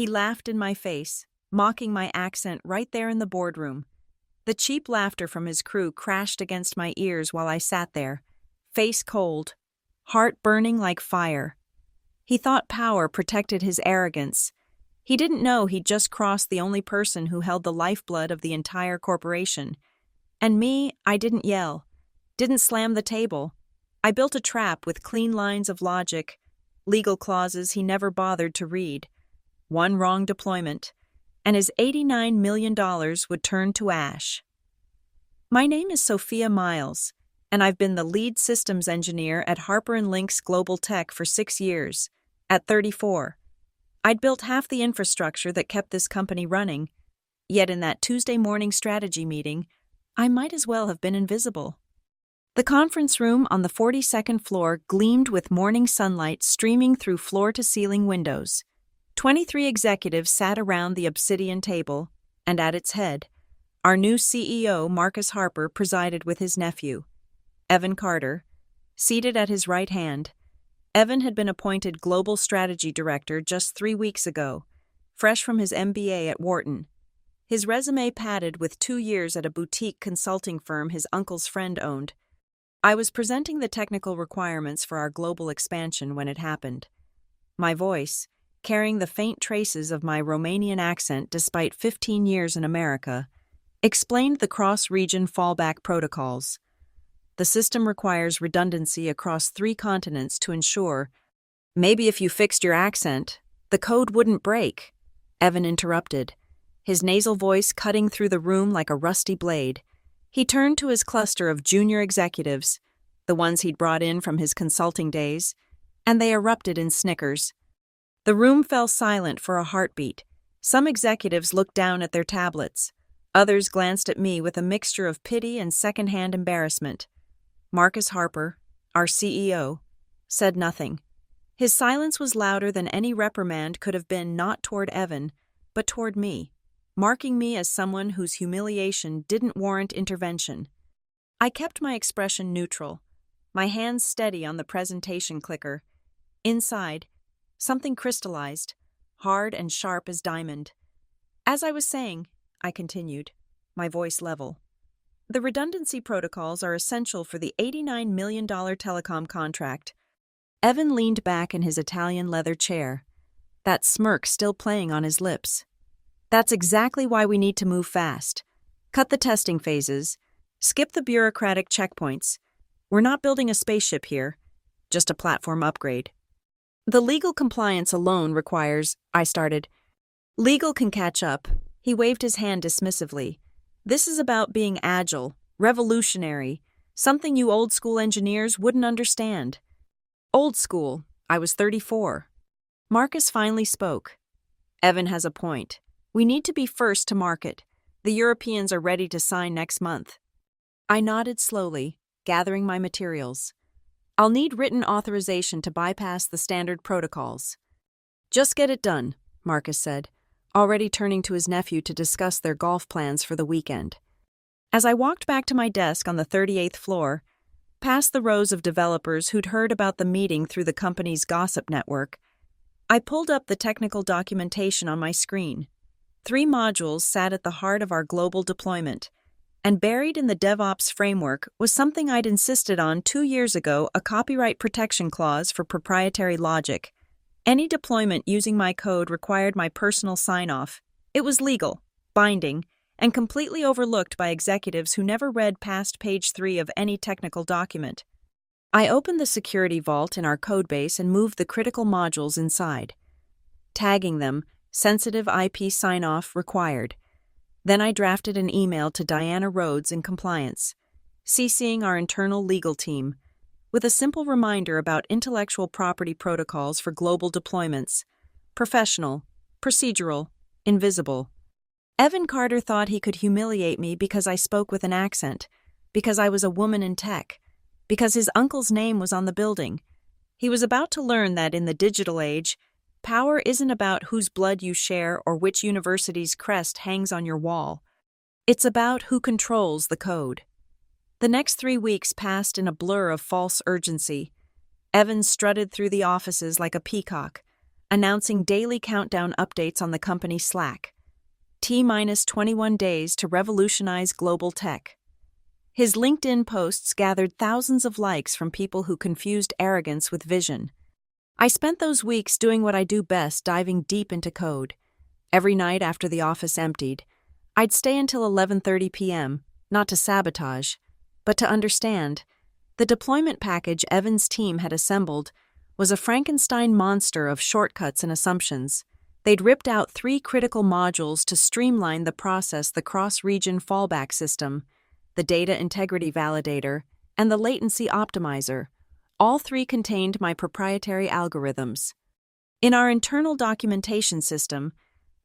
He laughed in my face, mocking my accent right there in the boardroom. The cheap laughter from his crew crashed against my ears while I sat there, face cold, heart burning like fire. He thought power protected his arrogance. He didn't know he'd just crossed the only person who held the lifeblood of the entire corporation. And me, I didn't yell, didn't slam the table. I built a trap with clean lines of logic, legal clauses he never bothered to read. One wrong deployment, and his $89 million would turn to ash. My name is Sophia Miles, and I've been the lead systems engineer at Harper & Lynx Global Tech for 6 years. At 34, I'd built half the infrastructure that kept this company running, yet in that Tuesday morning strategy meeting, I might as well have been invisible. The conference room on the 42nd floor gleamed with morning sunlight streaming through floor-to-ceiling windows. 23 executives sat around the obsidian table, and at its head, our new CEO, Marcus Harper, presided with his nephew, Evan Carter, seated at his right hand. Evan had been appointed Global Strategy Director just 3 weeks ago, fresh from his MBA at Wharton. His resume padded with 2 years at a boutique consulting firm his uncle's friend owned. I was presenting the technical requirements for our global expansion when it happened. My voice, carrying the faint traces of my Romanian accent despite 15 years in America, explained the cross-region fallback protocols. The system requires redundancy across 3 continents to ensure, maybe if you fixed your accent, the code wouldn't break. Evan interrupted, his nasal voice cutting through the room like a rusty blade. He turned to his cluster of junior executives, the ones he'd brought in from his consulting days, and they erupted in snickers. The room fell silent for a heartbeat. Some executives looked down at their tablets. Others glanced at me with a mixture of pity and second-hand embarrassment. Marcus Harper, our CEO, said nothing. His silence was louder than any reprimand could have been, not toward Evan, but toward me, marking me as someone whose humiliation didn't warrant intervention. I kept my expression neutral, my hands steady on the presentation clicker. Inside, something crystallized, hard and sharp as diamond. As I was saying, I continued, my voice level, the redundancy protocols are essential for the $89 million telecom contract. Evan leaned back in his Italian leather chair, that smirk still playing on his lips. That's exactly why we need to move fast. Cut the testing phases. Skip the bureaucratic checkpoints. We're not building a spaceship here, just a platform upgrade. The legal compliance alone requires, I started. Legal can catch up. He waved his hand dismissively. This is about being agile, revolutionary, something you old-school engineers wouldn't understand. Old school. I was 34. Marcus finally spoke. Evan has a point. We need to be first to market. The Europeans are ready to sign next month. I nodded slowly, gathering my materials. I'll need written authorization to bypass the standard protocols. Just get it done, Marcus said, already turning to his nephew to discuss their golf plans for the weekend. As I walked back to my desk on the 38th floor, past the rows of developers who'd heard about the meeting through the company's gossip network, I pulled up the technical documentation on my screen. 3 modules sat at the heart of our global deployment, and buried in the DevOps framework was something I'd insisted on 2 years ago, a copyright protection clause for proprietary logic. Any deployment using my code required my personal sign-off. It was legal, binding, and completely overlooked by executives who never read past page 3 of any technical document. I opened the security vault in our codebase and moved the critical modules inside, tagging them sensitive IP sign-off required. Then I drafted an email to Diana Rhodes in compliance, CCing our internal legal team, with a simple reminder about intellectual property protocols for global deployments: professional, procedural, invisible. Evan Carter thought he could humiliate me because I spoke with an accent, because I was a woman in tech, because his uncle's name was on the building. He was about to learn that in the digital age, power isn't about whose blood you share or which university's crest hangs on your wall. It's about who controls the code. The next 3 weeks passed in a blur of false urgency. Evan strutted through the offices like a peacock, announcing daily countdown updates on the company Slack. T-minus 21 days to revolutionize global tech. His LinkedIn posts gathered thousands of likes from people who confused arrogance with vision. I spent those weeks doing what I do best, diving deep into code. Every night after the office emptied, I'd stay until 11:30 p.m., not to sabotage, but to understand. The deployment package Evan's team had assembled was a Frankenstein monster of shortcuts and assumptions. They'd ripped out 3 critical modules to streamline the process: the cross-region fallback system, the data integrity validator, and the latency optimizer. All 3 contained my proprietary algorithms. In our internal documentation system,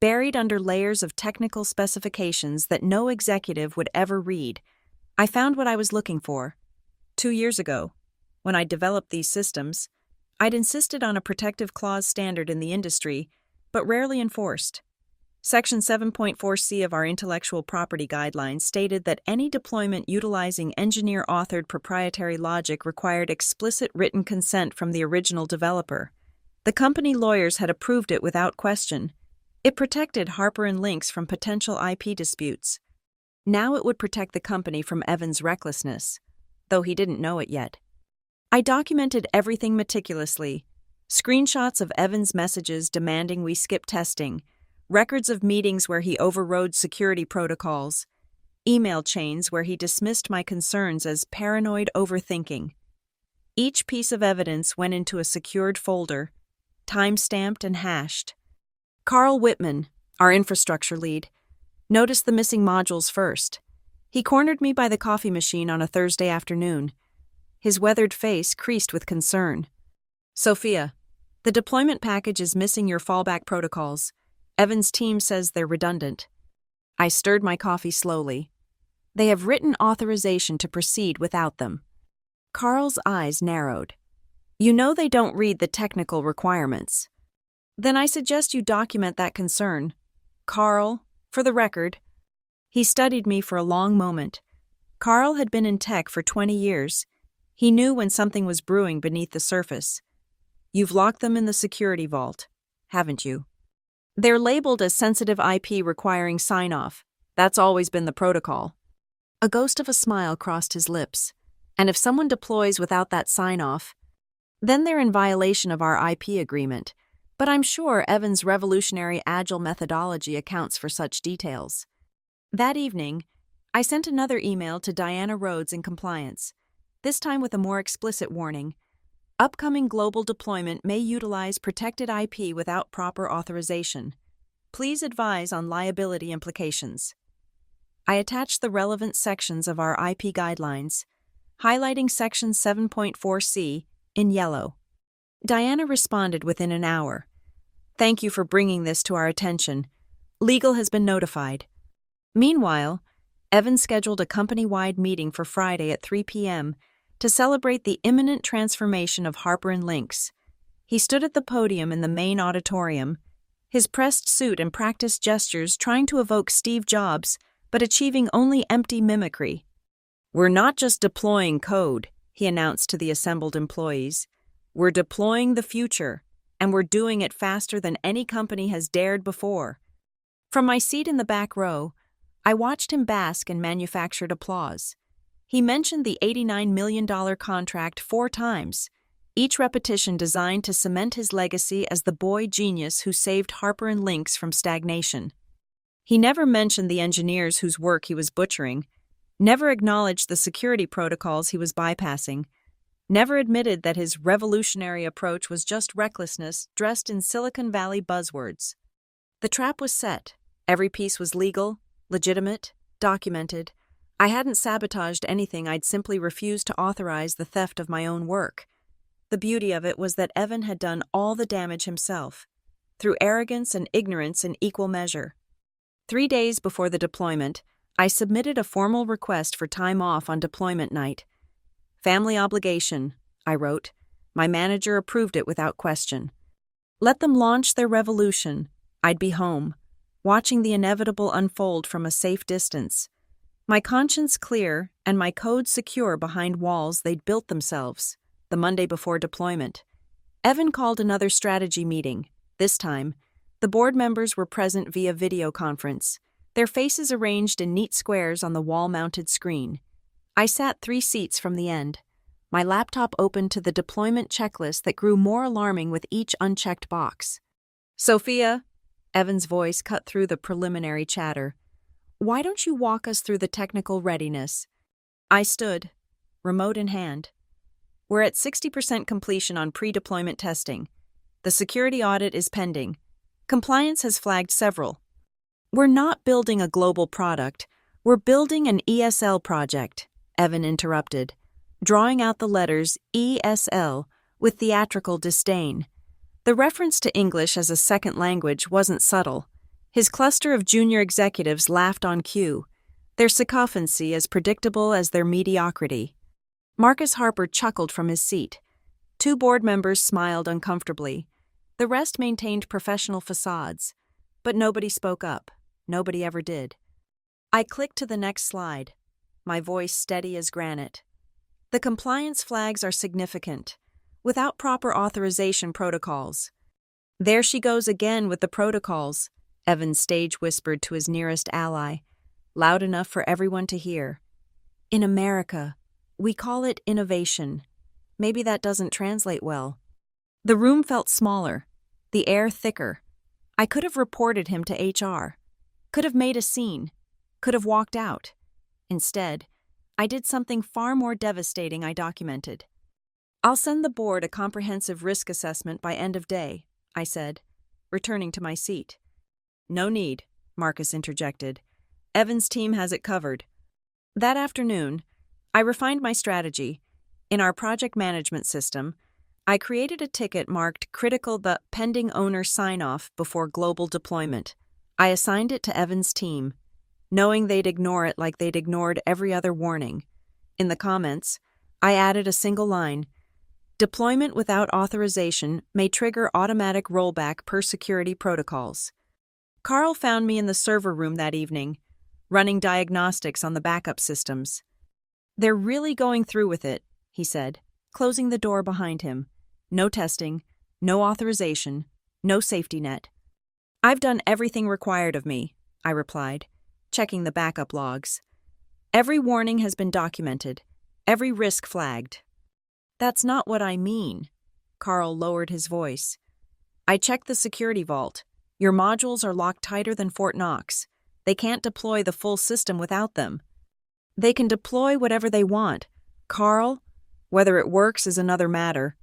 buried under layers of technical specifications that no executive would ever read, I found what I was looking for. 2 years ago, when I developed these systems, I'd insisted on a protective clause standard in the industry, but rarely enforced. Section 7.4c of our intellectual property guidelines stated that any deployment utilizing engineer-authored proprietary logic required explicit written consent from the original developer. The company lawyers had approved it without question. It protected Harper & Lynx from potential IP disputes. Now it would protect the company from Evan's recklessness, though he didn't know it yet. I documented everything meticulously: screenshots of Evan's messages demanding we skip testing, records of meetings where he overrode security protocols, email chains where he dismissed my concerns as paranoid overthinking. Each piece of evidence went into a secured folder, time-stamped and hashed. Carl Whitman, our infrastructure lead, noticed the missing modules first. He cornered me by the coffee machine on a Thursday afternoon. His weathered face creased with concern. "Sophia, the deployment package is missing your fallback protocols. Evan's team says they're redundant." I stirred my coffee slowly. "They have written authorization to proceed without them." Carl's eyes narrowed. "You know they don't read the technical requirements." "Then I suggest you document that concern. Carl, for the record." He studied me for a long moment. Carl had been in tech for 20 years. He knew when something was brewing beneath the surface. "You've locked them in the security vault, haven't you? They're labeled as sensitive IP requiring sign-off. That's always been the protocol." A ghost of a smile crossed his lips. "And if someone deploys without that sign-off, then they're in violation of our IP agreement. But I'm sure Evan's revolutionary agile methodology accounts for such details." That evening, I sent another email to Diana Rhodes in compliance, this time with a more explicit warning. Upcoming global deployment may utilize protected IP without proper authorization. Please advise on liability implications. I attached the relevant sections of our IP guidelines, highlighting Section 7.4c in yellow. Diana responded within an hour. "Thank you for bringing this to our attention. Legal has been notified." Meanwhile, Evan scheduled a company-wide meeting for Friday at 3 p.m. to celebrate the imminent transformation of Harper & Lynx. He stood at the podium in the main auditorium, his pressed suit and practiced gestures trying to evoke Steve Jobs, but achieving only empty mimicry. "We're not just deploying code," he announced to the assembled employees. "We're deploying the future, and we're doing it faster than any company has dared before." From my seat in the back row, I watched him bask in manufactured applause. He mentioned the $89 million contract 4 times, each repetition designed to cement his legacy as the boy genius who saved Harper & Lynx from stagnation. He never mentioned the engineers whose work he was butchering, never acknowledged the security protocols he was bypassing, never admitted that his revolutionary approach was just recklessness dressed in Silicon Valley buzzwords. The trap was set. Every piece was legal, legitimate, documented. I hadn't sabotaged anything. I'd simply refused to authorize the theft of my own work. The beauty of it was that Evan had done all the damage himself, through arrogance and ignorance in equal measure. 3 days before the deployment, I submitted a formal request for time off on deployment night. "Family obligation," I wrote. My manager approved it without question. Let them launch their revolution. I'd be home, watching the inevitable unfold from a safe distance. My conscience clear and my code secure behind walls they'd built themselves. The Monday before deployment, Evan called another strategy meeting, This time, the board members were present via video conference, their faces arranged in neat squares on the wall-mounted screen. I sat 3 seats from the end, my laptop open to the deployment checklist that grew more alarming with each unchecked box. "Sophia," Evan's voice cut through the preliminary chatter, "why don't you walk us through the technical readiness?" I stood, remote in hand. "We're at 60% completion on pre-deployment testing. The security audit is pending. Compliance has flagged several. We're not building a global product. We're building an ESL project," Evan interrupted, drawing out the letters ESL with theatrical disdain. The reference to English as a second language wasn't subtle. His cluster of junior executives laughed on cue, their sycophancy as predictable as their mediocrity. Marcus Harper chuckled from his seat. 2 board members smiled uncomfortably. The rest maintained professional facades, but nobody spoke up. Nobody ever did. I clicked to the next slide, my voice steady as granite. "The compliance flags are significant, without proper authorization protocols." "There she goes again with the protocols," Evan stage whispered to his nearest ally, loud enough for everyone to hear. "In America, we call it innovation. Maybe that doesn't translate well." The room felt smaller, the air thicker. I could have reported him to HR, could have made a scene, could have walked out. Instead, I did something far more devastating. I documented. "I'll send the board a comprehensive risk assessment by end of day," I said, returning to my seat. "No need," Marcus interjected. "Evan's team has it covered." That afternoon, I refined my strategy. In our project management system, I created a ticket marked critical but pending owner sign-off before global deployment. I assigned it to Evan's team, knowing they'd ignore it like they'd ignored every other warning. In the comments, I added a single line: "Deployment without authorization may trigger automatic rollback per security protocols." Carl found me in the server room that evening, running diagnostics on the backup systems. "They're really going through with it," he said, closing the door behind him. "No testing, no authorization, no safety net." "I've done everything required of me," I replied, checking the backup logs. "Every warning has been documented, every risk flagged." "That's not what I mean." Carl lowered his voice. "I checked the security vault. Your modules are locked tighter than Fort Knox. They can't deploy the full system without them." "They can deploy whatever they want, Carl. Whether it works is another matter."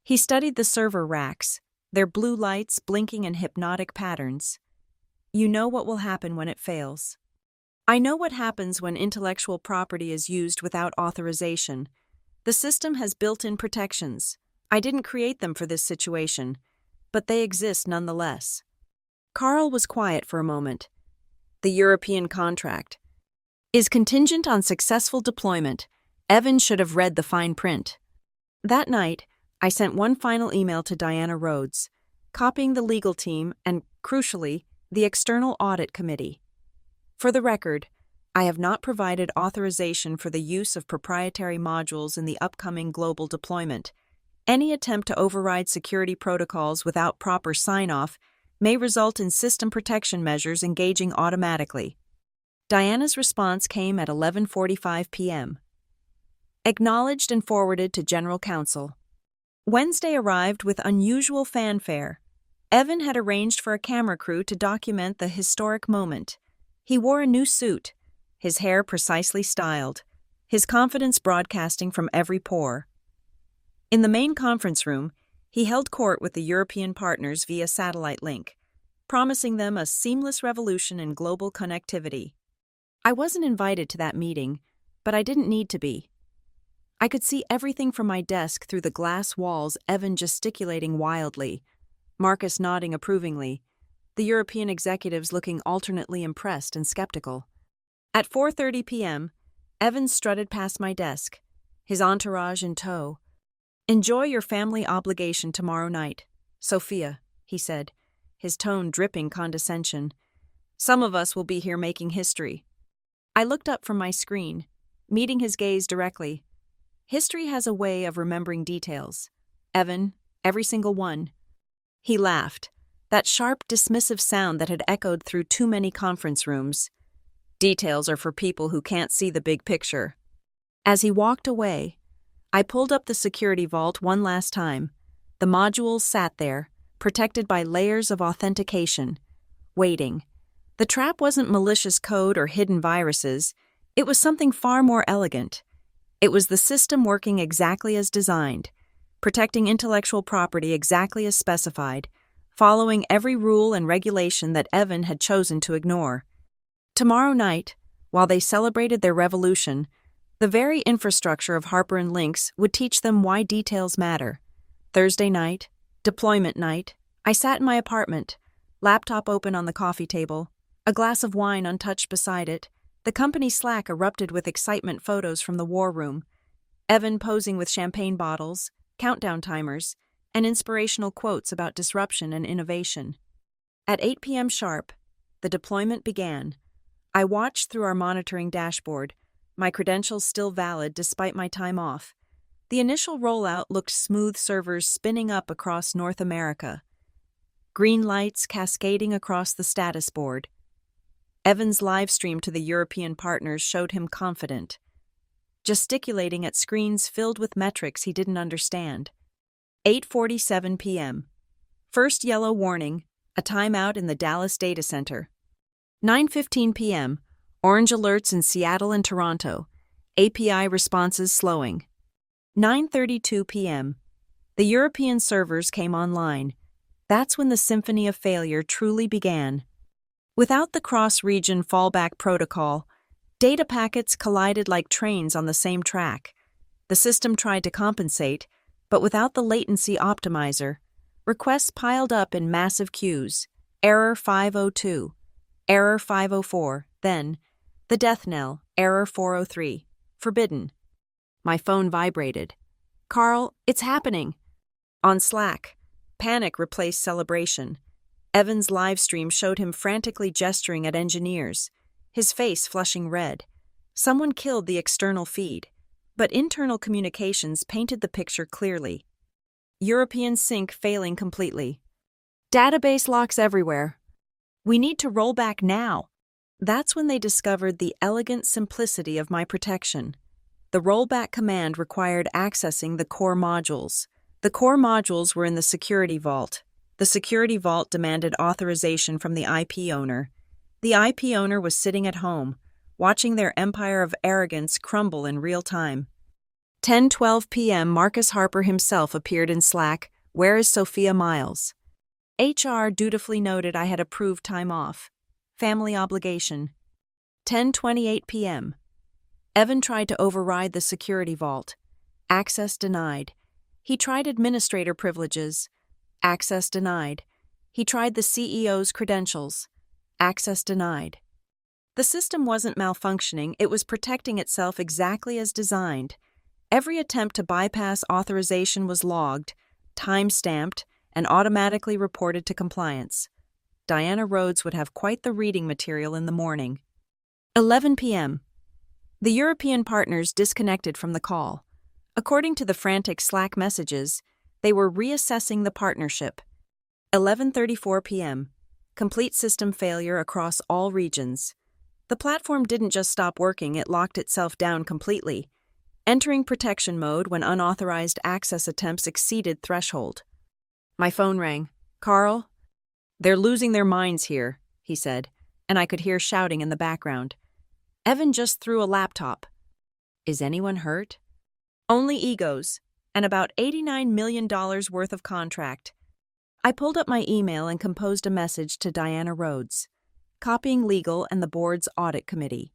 He studied the server racks, their blue lights blinking in hypnotic patterns. "You know what will happen when it fails." "I know what happens when intellectual property is used without authorization. The system has built-in protections. I didn't create them for this situation, but they exist nonetheless." Carl was quiet for a moment. "The European contract is contingent on successful deployment. Evan should have read the fine print." That night, I sent one final email to Diana Rhodes, copying the legal team and, crucially, the external audit committee. "For the record, I have not provided authorization for the use of proprietary modules in the upcoming global deployment. Any attempt to override security protocols without proper sign-off may result in system protection measures engaging automatically." Diana's response came at 11:45 p.m. Acknowledged and forwarded to General Counsel. Wednesday arrived with unusual fanfare. Evan had arranged for a camera crew to document the historic moment. He wore a new suit, his hair precisely styled, his confidence broadcasting from every pore. In the main conference room, he held court with the European partners via satellite link, promising them a seamless revolution in global connectivity. I wasn't invited to that meeting, but I didn't need to be. I could see everything from my desk through the glass walls, Evan gesticulating wildly, Marcus nodding approvingly, the European executives looking alternately impressed and skeptical. At 4:30 p.m., Evan strutted past my desk, his entourage in tow. "Enjoy your family obligation tomorrow night, Sophia," he said, his tone dripping condescension. "Some of us will be here making history." I looked up from my screen, meeting his gaze directly. History has a way of remembering details. Evan, every single one. He laughed, that sharp, dismissive sound that had echoed through too many conference rooms. Details are for people who can't see the big picture. As he walked away, I pulled up the security vault one last time. The modules sat there, protected by layers of authentication, waiting. The trap wasn't malicious code or hidden viruses. It was something far more elegant. It was the system working exactly as designed, protecting intellectual property exactly as specified, following every rule and regulation that Evan had chosen to ignore. Tomorrow night, while they celebrated their revolution, the very infrastructure of Harper & Lynx would teach them why details matter. Thursday night, deployment night, I sat in my apartment, laptop open on the coffee table, a glass of wine untouched beside it. The company Slack erupted with excitement photos from the war room, Evan posing with champagne bottles, countdown timers, and inspirational quotes about disruption and innovation. At 8 p.m. sharp, the deployment began. I watched through our monitoring dashboard, my credentials still valid despite my time off. The initial rollout looked smooth, servers spinning up across North America, green lights cascading across the status board. Evan's live stream to the European partners showed him confident, gesticulating at screens filled with metrics he didn't understand. 8:47 p.m. First yellow warning, a timeout in the Dallas data center. 9:15 p.m. Orange alerts in Seattle and Toronto, API responses slowing. 9:32 p.m. The European servers came online. That's when the symphony of failure truly began. Without the cross-region fallback protocol, data packets collided like trains on the same track. The system tried to compensate, but without the latency optimizer, requests piled up in massive queues. Error 502, error 504, then the death knell, error 403, forbidden. My phone vibrated. "Carl, it's happening." On Slack, panic replaced celebration. Evan's live stream showed him frantically gesturing at engineers, his face flushing red. Someone killed the external feed, but internal communications painted the picture clearly. European sync failing completely. Database locks everywhere. "We need to roll back now." That's when they discovered the elegant simplicity of my protection. The rollback command required accessing the core modules. The core modules were in the security vault. The security vault demanded authorization from the IP owner. The IP owner was sitting at home, watching their empire of arrogance crumble in real time. 10:12 p.m. Marcus Harper himself appeared in Slack. "Where is Sophia Miles?" HR dutifully noted I had approved time off. Family obligation. 10:28 p.m. Evan tried to override the security vault. Access denied. He tried administrator privileges. Access denied. He tried the CEO's credentials. Access denied. The system wasn't malfunctioning, it was protecting itself exactly as designed. Every attempt to bypass authorization was logged, time-stamped, and automatically reported to compliance. Diana Rhodes would have quite the reading material in the morning. 11 p.m. The European partners disconnected from the call. According to the frantic Slack messages, they were reassessing the partnership. 11:34 p.m. Complete system failure across all regions. The platform didn't just stop working, it locked itself down completely, entering protection mode when unauthorized access attempts exceeded threshold. My phone rang. "Carl?" "They're losing their minds here," he said, and I could hear shouting in the background. "Evan just threw a laptop." "Is anyone hurt?" "Only egos, and about $89 million worth of contract." I pulled up my email and composed a message to Diana Rhodes, copying legal and the board's audit committee.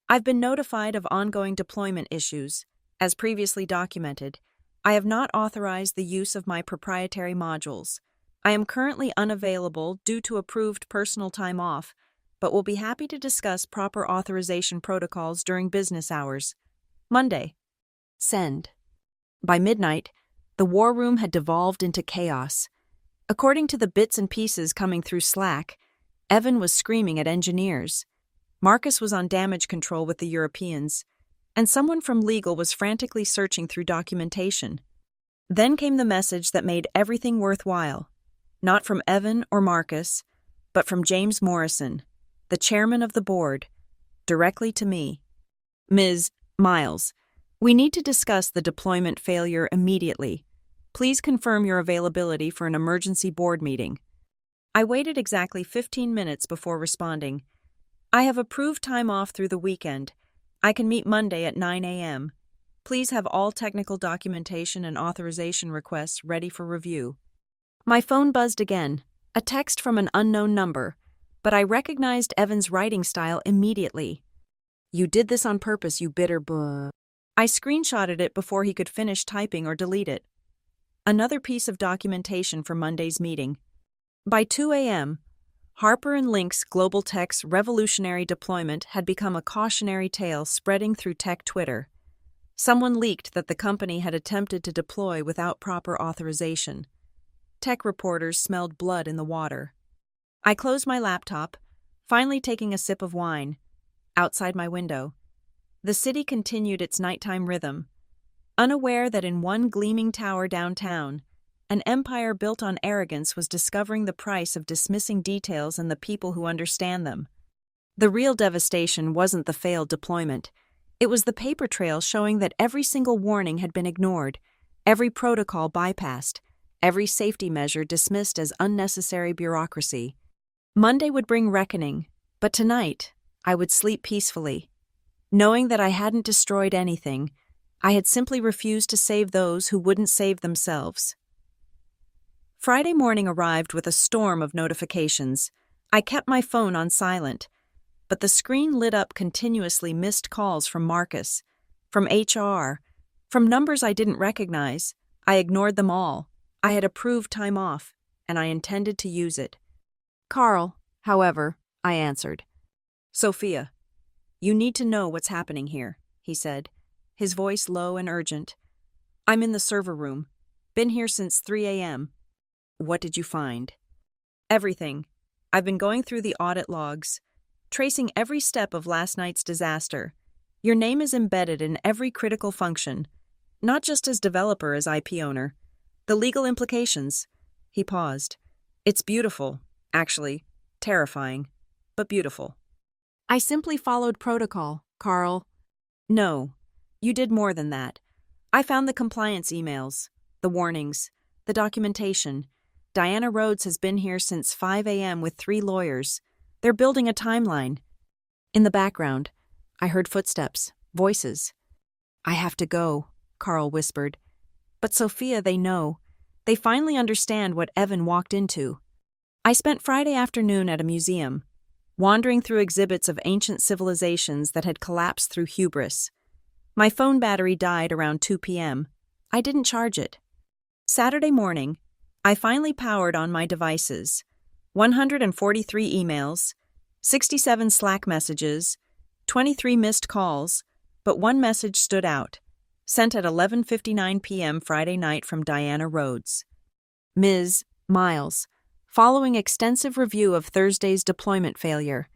"I've been notified of ongoing deployment issues. As previously documented, I have not authorized the use of my proprietary modules. I am currently unavailable due to approved personal time off, but will be happy to discuss proper authorization protocols during business hours. Monday. Send." By midnight, the war room had devolved into chaos. According to the bits and pieces coming through Slack, Evan was screaming at engineers. Marcus was on damage control with the Europeans, and someone from legal was frantically searching through documentation. Then came the message that made everything worthwhile. Not from Evan or Marcus, but from James Morrison, the chairman of the board, directly to me. Ms. Miles, we need to discuss the deployment failure immediately. Please confirm your availability for an emergency board meeting. I waited exactly 15 minutes before responding. I have approved time off through the weekend. I can meet Monday at 9 a.m. Please have all technical documentation and authorization requests ready for review. My phone buzzed again, a text from an unknown number, but I recognized Evan's writing style immediately. You did this on purpose, you bitter buh. I screenshotted it before he could finish typing or delete it. Another piece of documentation for Monday's meeting. By 2 a.m., Harper & Link's Global Tech's revolutionary deployment had become a cautionary tale spreading through tech Twitter. Someone leaked that the company had attempted to deploy without proper authorization. Tech reporters smelled blood in the water. I closed my laptop, finally taking a sip of wine. Outside my window, the city continued its nighttime rhythm, unaware that in one gleaming tower downtown, an empire built on arrogance was discovering the price of dismissing details and the people who understand them. The real devastation wasn't the failed deployment. It was the paper trail showing that every single warning had been ignored, every protocol bypassed, every safety measure dismissed as unnecessary bureaucracy. Monday would bring reckoning, but tonight, I would sleep peacefully. Knowing that I hadn't destroyed anything, I had simply refused to save those who wouldn't save themselves. Friday morning arrived with a storm of notifications. I kept my phone on silent, but the screen lit up continuously missed calls from Marcus, from HR, from numbers I didn't recognize. I ignored them all. I had approved time off, and I intended to use it. Carl, however, I answered. Sophia, you need to know what's happening here, he said, his voice low and urgent. I'm in the server room. Been here since 3 a.m. What did you find? Everything. I've been going through the audit logs, tracing every step of last night's disaster. Your name is embedded in every critical function, not just as developer, as IP owner. The legal implications. He paused. It's beautiful, actually. Terrifying, but beautiful. I simply followed protocol, Carl. No, you did more than that. I found the compliance emails, the warnings, the documentation. Diana Rhodes has been here since 5 a.m. with 3 lawyers. They're building a timeline. In the background, I heard footsteps, voices. I have to go, Carl whispered. But Sophia, they know. They finally understand what Evan walked into. I spent Friday afternoon at a museum, wandering through exhibits of ancient civilizations that had collapsed through hubris. My phone battery died around 2 p.m. I didn't charge it. Saturday morning, I finally powered on my devices. 143 emails, 67 Slack messages, 23 missed calls, but one message stood out, sent at 11:59 p.m. Friday night from Diana Rhodes. Ms. Miles, following extensive review of Thursday's deployment failure,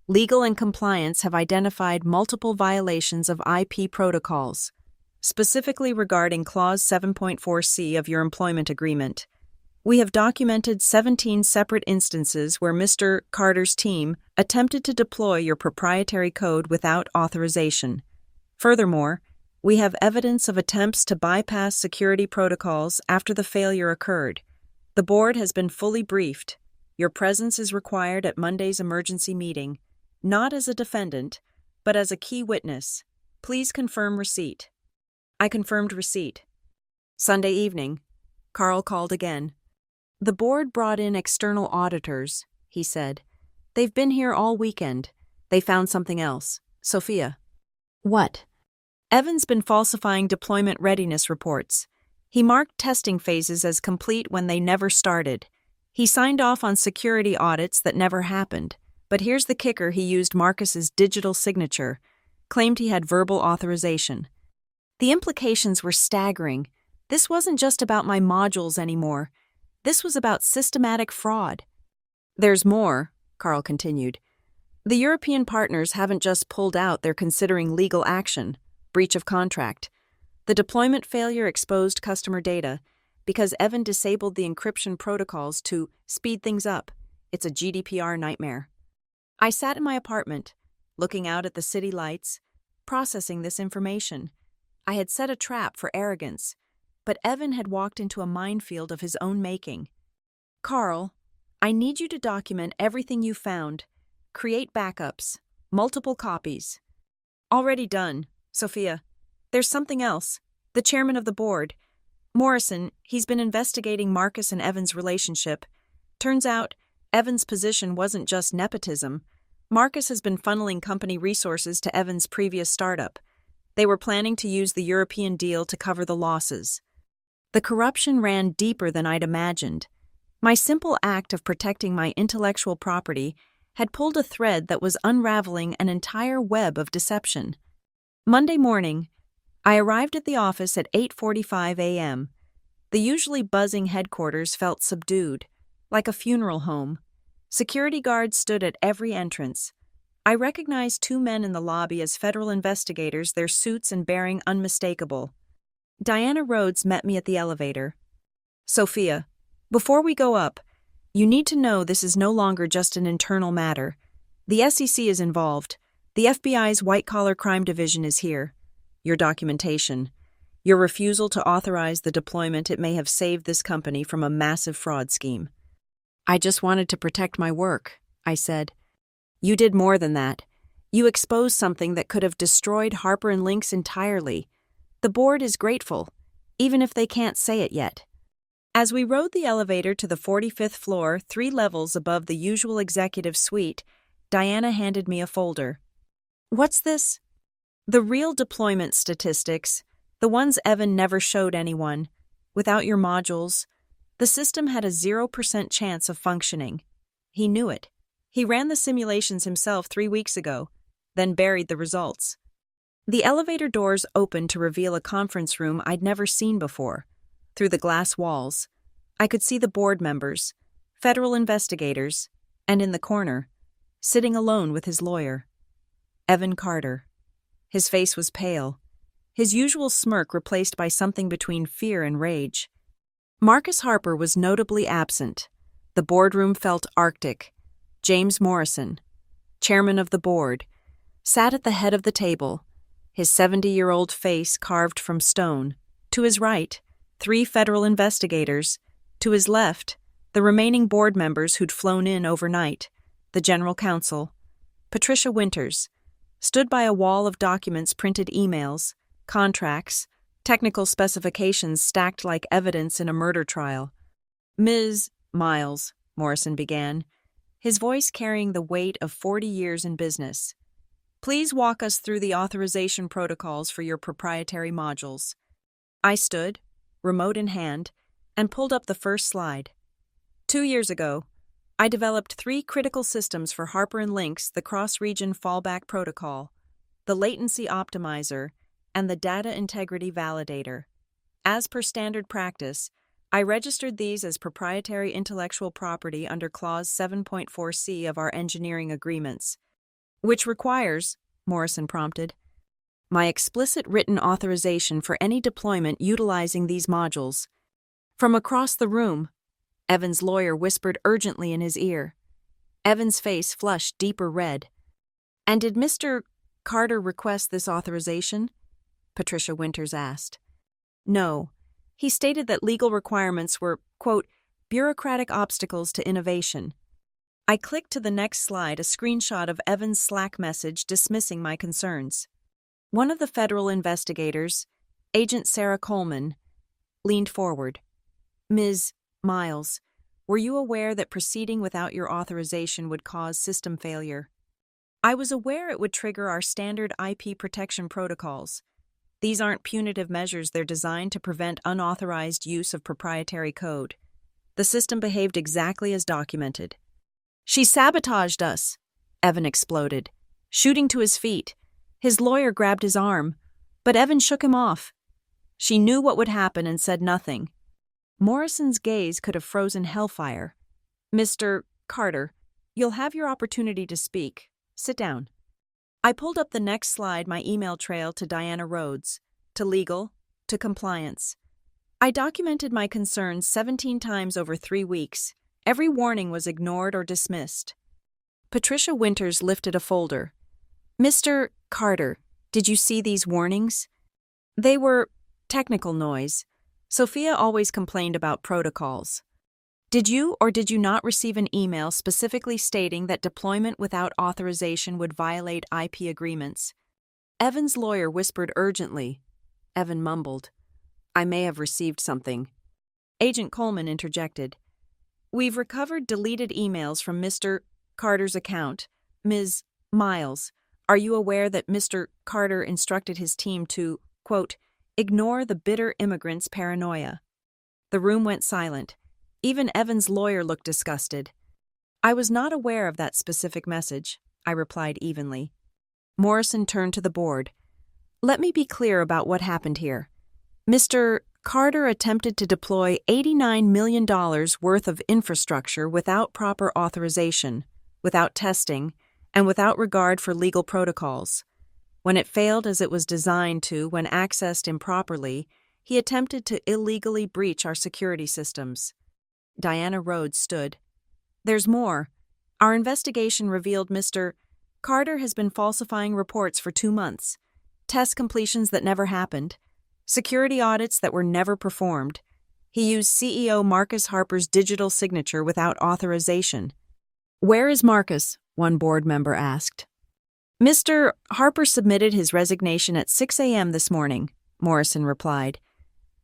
legal and compliance have identified multiple violations of IP protocols, specifically regarding Clause 7.4c of your employment agreement. We have documented 17 separate instances where Mr. Carter's team attempted to deploy your proprietary code without authorization. Furthermore, we have evidence of attempts to bypass security protocols after the failure occurred. The board has been fully briefed. Your presence is required at Monday's emergency meeting, not as a defendant, but as a key witness. Please confirm receipt. I confirmed receipt. Sunday evening, Carl called again. The board brought in external auditors, he said. They've been here all weekend. They found something else. Sophia. What? Evan's been falsifying deployment readiness reports. He marked testing phases as complete when they never started. He signed off on security audits that never happened. But here's the kicker: he used Marcus's digital signature, claimed he had verbal authorization. The implications were staggering. This wasn't just about my modules anymore. This was about systematic fraud. There's more, Carl continued. The European partners haven't just pulled out, they're considering legal action, breach of contract. The deployment failure exposed customer data. because Evan disabled the encryption protocols to speed things up. It's a GDPR nightmare. I sat in my apartment, looking out at the city lights, processing this information. I had set a trap for arrogance, but Evan had walked into a minefield of his own making. Carl, I need you to document everything you found. Create backups, multiple copies. Already done, Sophia. There's something else. The chairman of the board, Morrison, he's been investigating Marcus and Evan's relationship. Turns out, Evan's position wasn't just nepotism. Marcus has been funneling company resources to Evan's previous startup. They were planning to use the European deal to cover the losses. The corruption ran deeper than I'd imagined. My simple act of protecting my intellectual property had pulled a thread that was unraveling an entire web of deception. Monday morning, I arrived at the office at 8:45 a.m. The usually buzzing headquarters felt subdued, like a funeral home. Security guards stood at every entrance. I recognized two men in the lobby as federal investigators, their suits and bearing unmistakable. Diana Rhodes met me at the elevator. Sophia, before we go up, you need to know this is no longer just an internal matter. The SEC is involved. The FBI's white-collar crime division is here. Your documentation. Your refusal to authorize the deployment, it may have saved this company from a massive fraud scheme. I just wanted to protect my work, I said. You did more than that. You exposed something that could have destroyed Harper & Lynx entirely. The board is grateful, even if they can't say it yet. As we rode the elevator to the 45th floor, 3 levels above the usual executive suite, Diana handed me a folder. What's this? The real deployment statistics, the ones Evan never showed anyone. Without your modules, the system had a 0% chance of functioning. He knew it. He ran the simulations himself 3 weeks ago, then buried the results. The elevator doors opened to reveal a conference room I'd never seen before. Through the glass walls, I could see the board members, federal investigators, and in the corner, sitting alone with his lawyer, Evan Carter. His face was pale, his usual smirk replaced by something between fear and rage. Marcus Harper was notably absent. The boardroom felt arctic. James Morrison, chairman of the board, sat at the head of the table, his 70-year-old face carved from stone. To his right, 3 federal investigators. To his left, the remaining board members who'd flown in overnight. The general counsel, Patricia Winters, stood by a wall of documents, printed emails, contracts, technical specifications stacked like evidence in a murder trial. Ms. Miles, Morrison began, his voice carrying the weight of 40 years in business. Please walk us through the authorization protocols for your proprietary modules. I stood, remote in hand, and pulled up the first slide. 2 years ago, I developed 3 critical systems for Harper & Lynx: the cross-region fallback protocol, the latency optimizer, and the data integrity validator. As per standard practice, I registered these as proprietary intellectual property under Clause 7.4c of our engineering agreements. Which requires, Morrison prompted, my explicit written authorization for any deployment utilizing these modules. From across the room, Evan's lawyer whispered urgently in his ear. Evan's face flushed deeper red. And did Mr. Carter request this authorization? Patricia Winters asked. No. He stated that legal requirements were, quote, bureaucratic obstacles to innovation. I clicked to the next slide, a screenshot of Evan's Slack message dismissing my concerns. One of the federal investigators, Agent Sarah Coleman, leaned forward. Ms. Miles, were you aware that proceeding without your authorization would cause system failure? I was aware it would trigger our standard IP protection protocols. These aren't punitive measures, they're designed to prevent unauthorized use of proprietary code. The system behaved exactly as documented. She sabotaged us, Evan exploded, shooting to his feet. His lawyer grabbed his arm, but Evan shook him off. She knew what would happen and said nothing. Morrison's gaze could have frozen hellfire. Mr. Carter, you'll have your opportunity to speak. Sit down. I pulled up the next slide, my email trail to Diana Rhodes, to legal, to compliance. I documented my concerns 17 times over 3 weeks. Every warning was ignored or dismissed. Patricia Winters lifted a folder. Mr. Carter, did you see these warnings? They were technical noise. Sophia always complained about protocols. Did you or did you not receive an email specifically stating that deployment without authorization would violate IP agreements? Evan's lawyer whispered urgently. Evan mumbled, I may have received something. Agent Coleman interjected. We've recovered deleted emails from Mr. Carter's account. Ms. Miles, are you aware that Mr. Carter instructed his team to, quote, ignore the bitter immigrant's paranoia? The room went silent. Even Evan's lawyer looked disgusted. I was not aware of that specific message, I replied evenly. Morrison turned to the board. Let me be clear about what happened here. Mr. Carter attempted to deploy $89 million worth of infrastructure without proper authorization, without testing, and without regard for legal protocols. When it failed as it was designed to when accessed improperly, he attempted to illegally breach our security systems. Diana Rhodes stood. There's more. Our investigation revealed Mr. Carter has been falsifying reports for 2 months, test completions that never happened, security audits that were never performed. He used CEO Marcus Harper's digital signature without authorization. Where is Marcus? One board member asked. Mr. Harper submitted his resignation at 6 a.m. this morning, Morrison replied.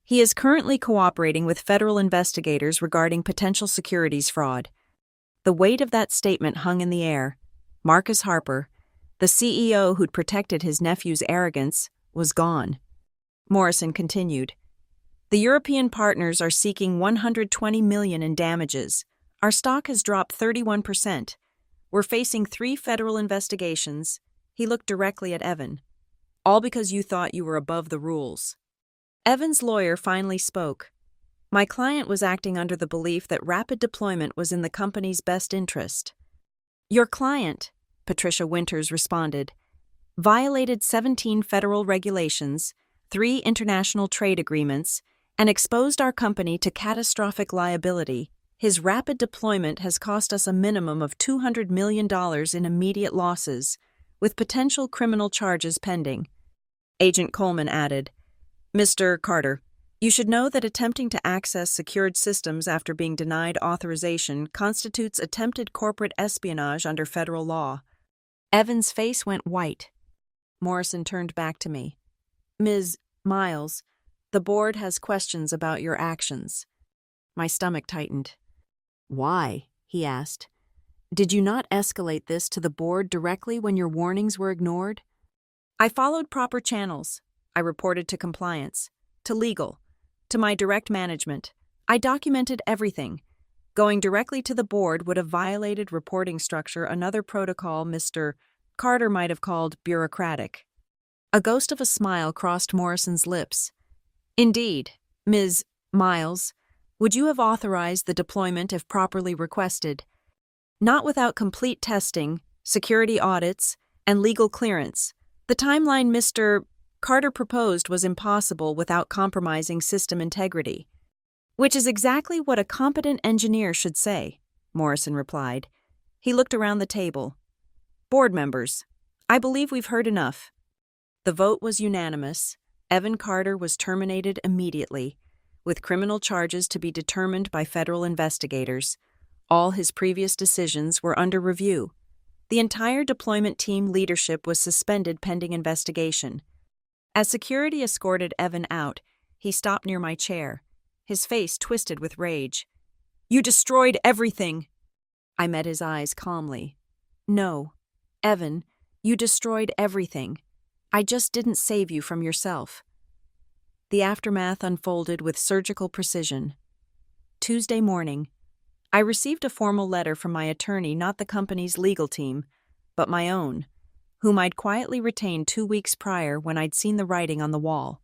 He is currently cooperating with federal investigators regarding potential securities fraud. The weight of that statement hung in the air. Marcus Harper, the CEO who'd protected his nephew's arrogance, was gone. Morrison continued. The European partners are seeking $120 million in damages. Our stock has dropped 31%. We're facing 3 federal investigations. He looked directly at Evan. All because you thought you were above the rules. Evan's lawyer finally spoke. My client was acting under the belief that rapid deployment was in the company's best interest. Your client, Patricia Winters responded, violated 17 federal regulations, 3 international trade agreements, and exposed our company to catastrophic liability. His rapid deployment has cost us a minimum of $200 million in immediate losses, with potential criminal charges pending. Agent Coleman added, Mr. Carter, you should know that attempting to access secured systems after being denied authorization constitutes attempted corporate espionage under federal law. Evan's face went white. Morrison turned back to me. Ms. Miles, the board has questions about your actions. My stomach tightened. Why? He asked. Did you not escalate this to the board directly when your warnings were ignored? I followed proper channels. I reported to compliance, to legal, to my direct management. I documented everything. Going directly to the board would have violated reporting structure, another protocol Mr. Carter might have called bureaucratic. A ghost of a smile crossed Morrison's lips. Indeed, Ms. Miles, would you have authorized the deployment if properly requested? Not without complete testing, security audits, and legal clearance. The timeline Mr. Carter proposed was impossible without compromising system integrity. Which is exactly what a competent engineer should say, Morrison replied. He looked around the table. Board members, I believe we've heard enough. The vote was unanimous. Evan Carter was terminated immediately, with criminal charges to be determined by federal investigators. All his previous decisions were under review. The entire deployment team leadership was suspended pending investigation. As security escorted Evan out, he stopped near my chair, his face twisted with rage. You destroyed everything! I met his eyes calmly. No, Evan, you destroyed everything. I just didn't save you from yourself. The aftermath unfolded with surgical precision. Tuesday morning, I received a formal letter from my attorney, not the company's legal team, but my own, whom I'd quietly retained 2 weeks prior when I'd seen the writing on the wall.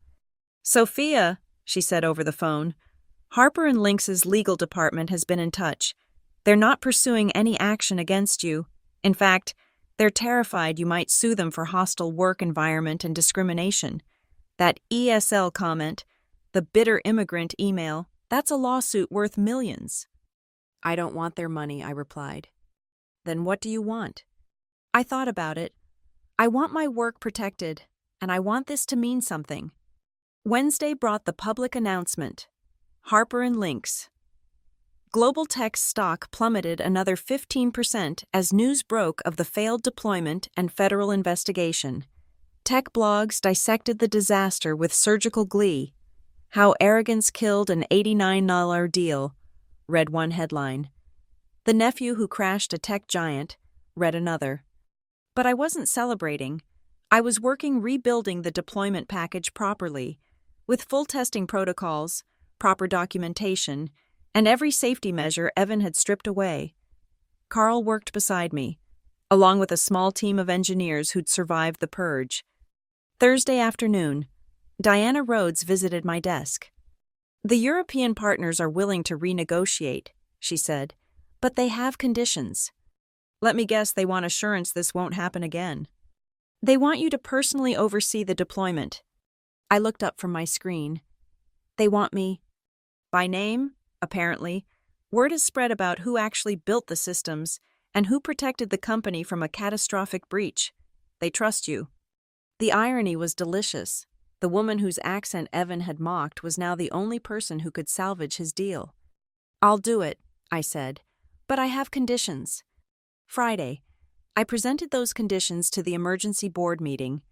Sophia, she said over the phone, Harper and Lynx's legal department has been in touch. They're not pursuing any action against you. In fact, they're terrified you might sue them for hostile work environment and discrimination. That ESL comment, The bitter immigrant email, that's a lawsuit worth millions. I don't want their money, I replied. Then what do you want? I thought about it. I want my work protected, and I want this to mean something. Wednesday brought the public announcement. Harper & Lynx. Global Tech's stock plummeted another 15% as news broke of the failed deployment and federal investigation. Tech blogs dissected the disaster with surgical glee. How arrogance killed an $89 deal, read one headline. The nephew who crashed a tech giant, read another. But I wasn't celebrating. I was working rebuilding the deployment package properly, with full testing protocols, proper documentation, and every safety measure Evan had stripped away. Carl worked beside me, along with a small team of engineers who'd survived the purge. Thursday afternoon, Diana Rhodes visited my desk. The European partners are willing to renegotiate, she said, but they have conditions. Let me guess they want assurance this won't happen again. They want you to personally oversee the deployment. I looked up from my screen. They want me. By name, apparently, word has spread about who actually built the systems and who protected the company from a catastrophic breach. They trust you. The irony was delicious. The woman whose accent Evan had mocked was now the only person who could salvage his deal. I'll do it, I said, but I have conditions. Friday, I presented those conditions to the emergency board meeting.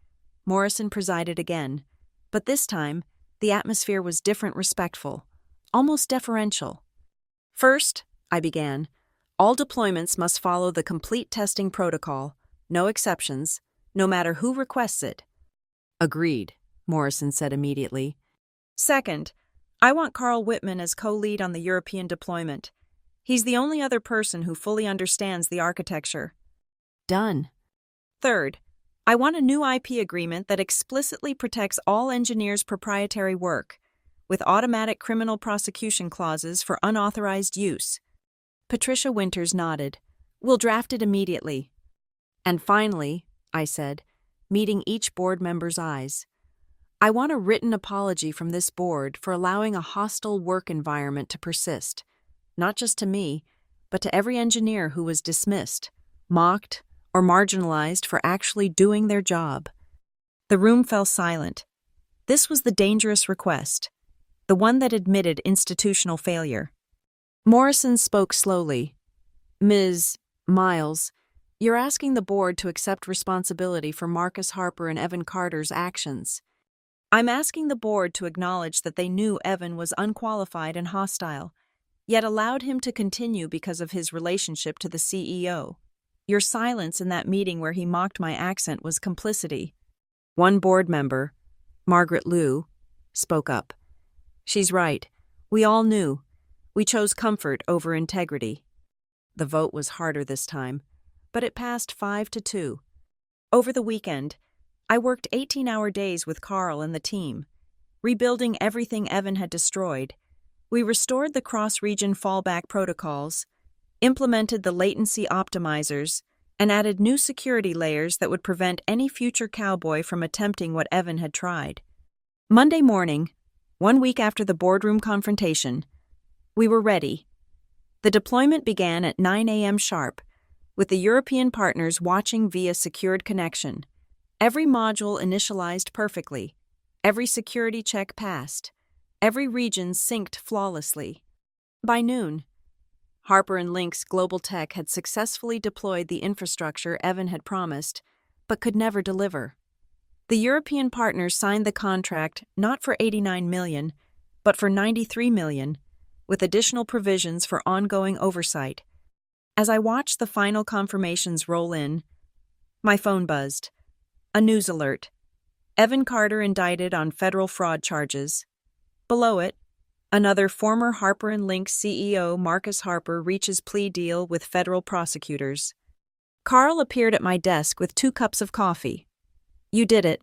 Morrison presided again, but this time, the atmosphere was different, respectful, almost deferential. First, I began, all deployments must follow the complete testing protocol, no exceptions, no matter who requests it. Agreed, Morrison said immediately. Second, I want Carl Whitman as co-lead on the European deployment. He's the only other person who fully understands the architecture. Done. Third, I want a new IP agreement that explicitly protects all engineers' proprietary work, with automatic criminal prosecution clauses for unauthorized use. Patricia Winters nodded. We'll draft it immediately. And finally, I said, meeting each board member's eyes, I want a written apology from this board for allowing a hostile work environment to persist, not just to me, but to every engineer who was dismissed, mocked, or marginalized for actually doing their job. The room fell silent. This was the dangerous request, the one that admitted institutional failure. Morrison spoke slowly. Ms. Miles, you're asking the board to accept responsibility for Marcus Harper and Evan Carter's actions. I'm asking the board to acknowledge that they knew Evan was unqualified and hostile, yet allowed him to continue because of his relationship to the CEO. Your silence in that meeting where he mocked my accent was complicity. One board member, Margaret Liu, spoke up. She's right. We all knew. We chose comfort over integrity. The vote was harder this time, but it passed 5-2. Over the weekend, I worked 18-hour days with Carl and the team, rebuilding everything Evan had destroyed. We restored the cross-region fallback protocols, implemented the latency optimizers, and added new security layers that would prevent any future cowboy from attempting what Evan had tried. Monday morning, 1 week after the boardroom confrontation, we were ready. The deployment began at 9 a.m. sharp, with the European partners watching via secured connection. Every module initialized perfectly, every security check passed, every region synced flawlessly. By noon, Harper & Lynx Global Tech had successfully deployed the infrastructure Evan had promised, but could never deliver. The European partners signed the contract not for $89 million, but for $93 million, with additional provisions for ongoing oversight. As I watched the final confirmations roll in, my phone buzzed. A news alert. Evan Carter indicted on federal fraud charges. Below it, another former Harper & Lynx CEO, Marcus Harper, reaches plea deal with federal prosecutors. Carl appeared at my desk with 2 cups of coffee. You did it.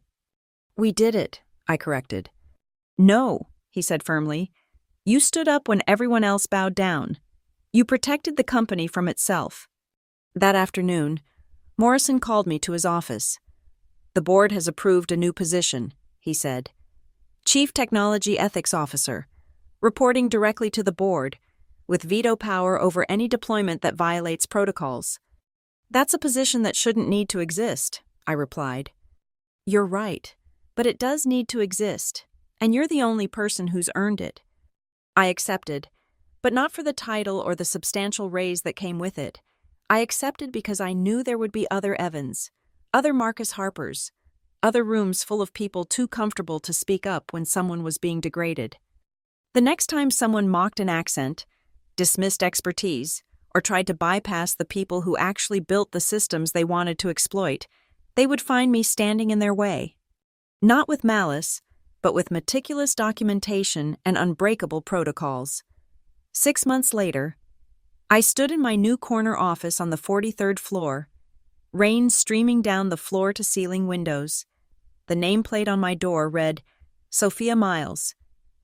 We did it, I corrected. No, he said firmly. You stood up when everyone else bowed down. You protected the company from itself. That afternoon, Morrison called me to his office. The board has approved a new position, he said. Chief Technology Ethics Officer, reporting directly to the board, with veto power over any deployment that violates protocols. That's a position that shouldn't need to exist, I replied. You're right, but it does need to exist, and you're the only person who's earned it. I accepted, but not for the title or the substantial raise that came with it. I accepted because I knew there would be other Evans, other Marcus Harpers, other rooms full of people too comfortable to speak up when someone was being degraded. The next time someone mocked an accent, dismissed expertise, or tried to bypass the people who actually built the systems they wanted to exploit, they would find me standing in their way. Not with malice, but with meticulous documentation and unbreakable protocols. 6 months later, I stood in my new corner office on the 43rd floor, rain streaming down the floor-to-ceiling windows. The nameplate on my door read, Sophia Miles,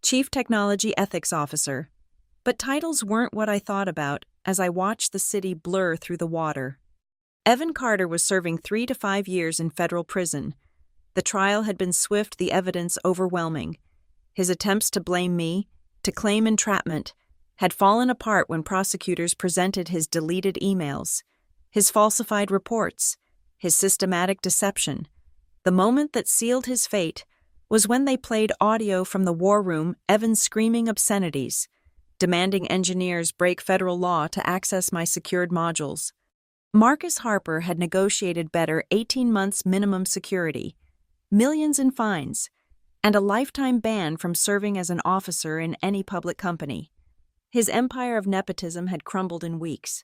Chief Technology Ethics Officer. But titles weren't what I thought about as I watched the city blur through the water. Evan Carter was serving 3 to 5 years in federal prison. The trial had been swift, the evidence overwhelming. His attempts to blame me, to claim entrapment, had fallen apart when prosecutors presented his deleted emails, his falsified reports, his systematic deception. The moment that sealed his fate was when they played audio from the war room, Evan screaming obscenities, demanding engineers break federal law to access my secured modules. Marcus Harper had negotiated better 18 months minimum security, millions in fines, and a lifetime ban from serving as an officer in any public company. His empire of nepotism had crumbled in weeks.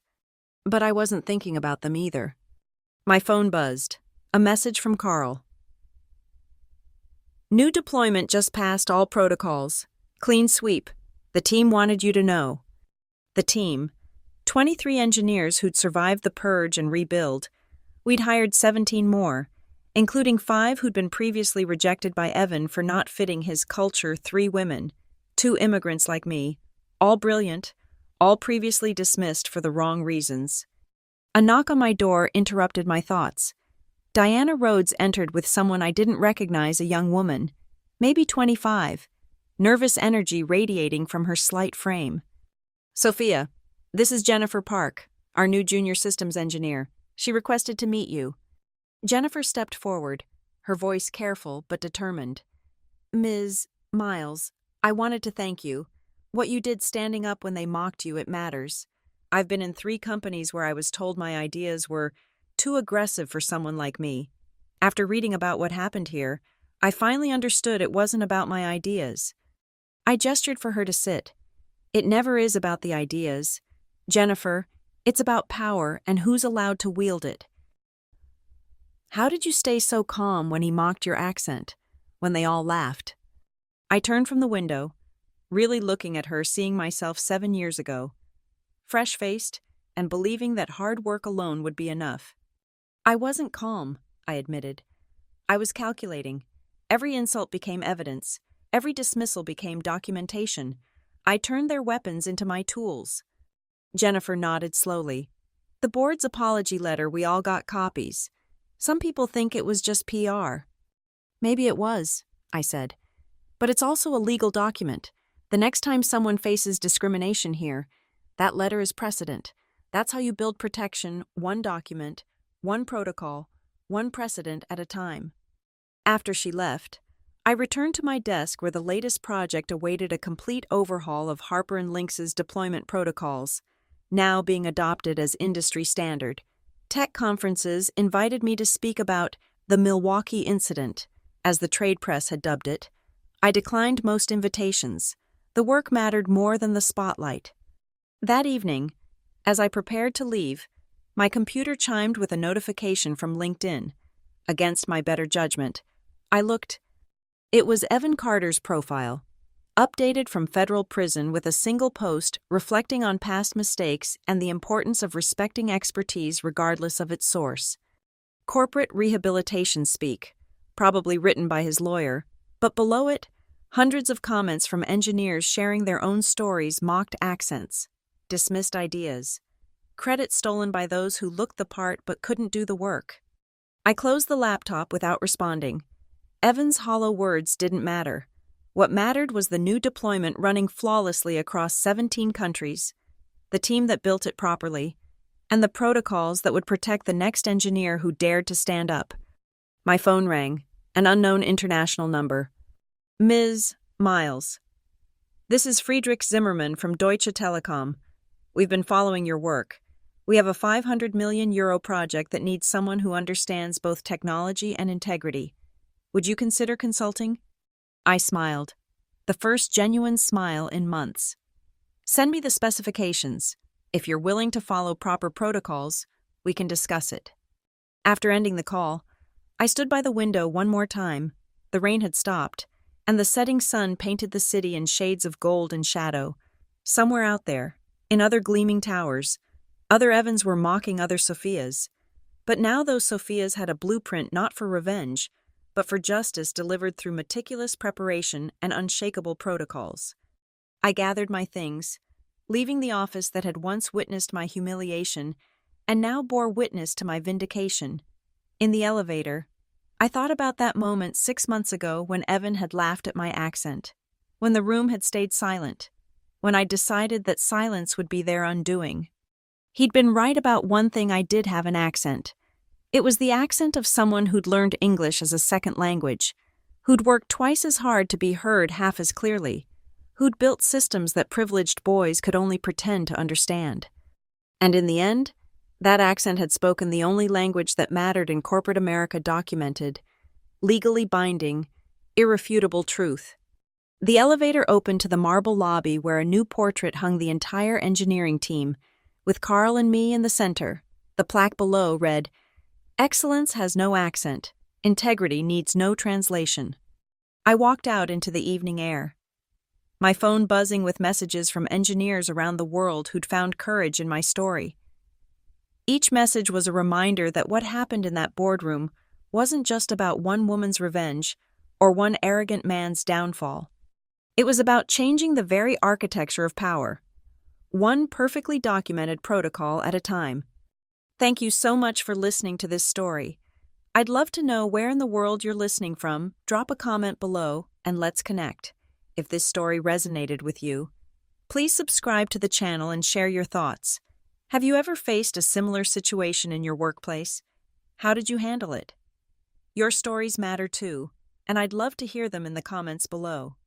But I wasn't thinking about them either. My phone buzzed. A message from Carl. New deployment just passed all protocols. Clean sweep. The team wanted you to know. The team, 23 engineers who'd survived the purge and rebuild. We'd hired 17 more, including 5 who'd been previously rejected by Evan for not fitting his culture. 3 women, 2 immigrants like me, all brilliant, all previously dismissed for the wrong reasons. A knock on my door interrupted my thoughts. Diana Rhodes entered with someone I didn't recognize, a young woman, maybe 25, nervous energy radiating from her slight frame. Sophia, this is Jennifer Park, our new junior systems engineer. She requested to meet you. Jennifer stepped forward, her voice careful but determined. Ms. Miles, I wanted to thank you. What you did standing up when they mocked you, it matters. I've been in 3 companies where I was told my ideas were too aggressive for someone like me. After reading about what happened here, I finally understood it wasn't about my ideas. I gestured for her to sit. It never is about the ideas. Jennifer, it's about power and who's allowed to wield it. How did you stay so calm when he mocked your accent, when they all laughed? I turned from the window, really looking at her, seeing myself 7 years ago, fresh-faced and believing that hard work alone would be enough. I wasn't calm, I admitted. I was calculating. Every insult became evidence. Every dismissal became documentation. I turned their weapons into my tools. Jennifer nodded slowly. The board's apology letter, we all got copies. Some people think it was just PR. Maybe it was, I said. But it's also a legal document. The next time someone faces discrimination here, that letter is precedent. That's how you build protection, one document, one protocol, one precedent at a time. After she left, I returned to my desk where the latest project awaited a complete overhaul of Harper & Lynx's deployment protocols, now being adopted as industry standard. Tech conferences invited me to speak about the Milwaukee incident, as the trade press had dubbed it. I declined most invitations. The work mattered more than the spotlight. That evening, as I prepared to leave, my computer chimed with a notification from LinkedIn. Against my better judgment, I looked. It was Evan Carter's profile, updated from federal prison with a single post reflecting on past mistakes and the importance of respecting expertise regardless of its source. Corporate rehabilitation speak, probably written by his lawyer, but below it, hundreds of comments from engineers sharing their own stories, mocked accents, dismissed ideas, credit stolen by those who looked the part but couldn't do the work. I closed the laptop without responding. Evan's hollow words didn't matter. What mattered was the new deployment running flawlessly across 17 countries, the team that built it properly, and the protocols that would protect the next engineer who dared to stand up. My phone rang, an unknown international number. Ms. Miles. This is Friedrich Zimmermann from Deutsche Telekom. We've been following your work. We have a €500 million project that needs someone who understands both technology and integrity. Would you consider consulting? I smiled. The first genuine smile in months. Send me the specifications. If you're willing to follow proper protocols, we can discuss it. After ending the call, I stood by the window one more time. The rain had stopped, and the setting sun painted the city in shades of gold and shadow. Somewhere out there, in other gleaming towers, other Evans were mocking other Sophias. But now those Sophias had a blueprint not for revenge, but for justice delivered through meticulous preparation and unshakable protocols. I gathered my things, leaving the office that had once witnessed my humiliation and now bore witness to my vindication. In the elevator, I thought about that moment 6 months ago when Evan had laughed at my accent, when the room had stayed silent, when I decided that silence would be their undoing. He'd been right about one thing: I did have an accent. It was the accent of someone who'd learned English as a second language, who'd worked twice as hard to be heard half as clearly, who'd built systems that privileged boys could only pretend to understand. And in the end, that accent had spoken the only language that mattered in corporate America: documented, legally binding, irrefutable truth. The elevator opened to the marble lobby where a new portrait hung the entire engineering team, with Carl and me in the center. The plaque below read, "Excellence has no accent. Integrity needs no translation." I walked out into the evening air, my phone buzzing with messages from engineers around the world who'd found courage in my story. Each message was a reminder that what happened in that boardroom wasn't just about one woman's revenge or one arrogant man's downfall. It was about changing the very architecture of power, one perfectly documented protocol at a time. Thank you so much for listening to this story. I'd love to know where in the world you're listening from. Drop a comment below and let's connect. If this story resonated with you, please subscribe to the channel and share your thoughts. Have you ever faced a similar situation in your workplace? How did you handle it? Your stories matter too, and I'd love to hear them in the comments below.